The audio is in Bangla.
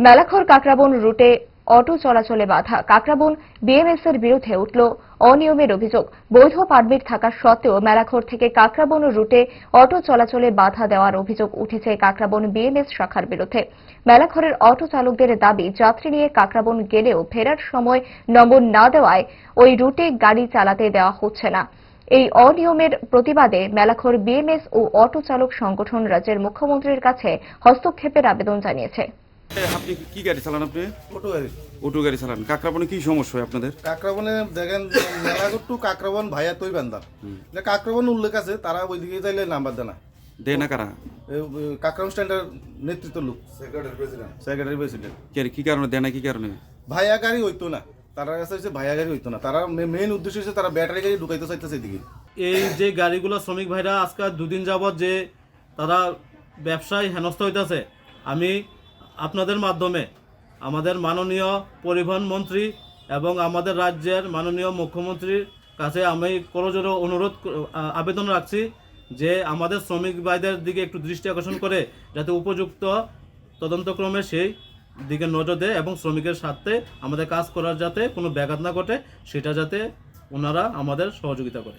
মেলাঘর কাকরাবন রুটে অটো চলাচলে বাধা। কাকরাবন বিএমএস এর বিরুদ্ধে উঠল অনিয়মের অভিযোগ। বৈধ পারমিট থাকা সত্ত্বেও মেলাঘর থেকে কাকরাবন রুটে অটো চলাচলে বাধা দেওয়ার অভিযোগ উঠেছে কাকরাবন বিএমএস শাখার বিরুদ্ধে। মেলাঘরের অটো চালকদের দাবি, যাত্রী নিয়ে কাকরাবন গেলেও ফেরার সময় নম্বর না দেওয়ায় ওই রুটে গাড়ি চালাতে দেওয়া হচ্ছে না। এই অনিয়মের প্রতিবাদে মেলাঘর বিএমএস ও অটো চালক সংগঠন রাজ্যের মুখ্যমন্ত্রীর কাছে হস্তক্ষেপের আবেদন জানিয়েছে। আপনি কি গাড়ি চালান? আপনি অটো গাড়ি অটো গাড়ি চালান। কাকরাবনে কি সমস্যা হয় আপনাদের? কাকরাবনে দেখেন মেলাঘর টু কাকরাবন ভাইয়া তৈ বান্দার যে কাকরাবন উল্লেখ আছে, তারা ওইদিকে চাইলে নাম্বার দেয় না। দেয় না কারা? কাকরাবন স্ট্যান্ডের নেতৃত্ব লোক, সেক্রেটারি প্রেসিডেন্ট। কি কারণে দেয় না? কি কারণে? ভাইয়া গাড়ি হইতো না, তারা কাছে হচ্ছে ভাইয়া গাড়ি হইতো না। তারা মেইন উদ্দেশ্য হচ্ছে তারা ব্যাটারি গাড়ি ঢুকাইতে চাইতেছে এদিকে। এই যে গাড়িগুলো শ্রমিক ভাইরা আজকে দুদিন যাবত যে তারা ব্যবসায় হেনস্থ হইতেছে, আমি আপনাদের মাধ্যমে আমাদের মাননীয় পরিবহন মন্ত্রী এবং আমাদের রাজ্যের মাননীয় মুখ্যমন্ত্রীর কাছে আমি করজোড়ে অনুরোধ আবেদন রাখছি যে আমাদের শ্রমিক ভাইদের দিকে একটু দৃষ্টি আকর্ষণ করে যাতে উপযুক্ত তদন্তক্রমে সেই দিকে নজর দেয় এবং শ্রমিকের সাথে আমাদের কাজ করার যাতে কোনো ব্যাঘাত না ঘটে, সেটা যাতে ওনারা আমাদের সহযোগিতা করে।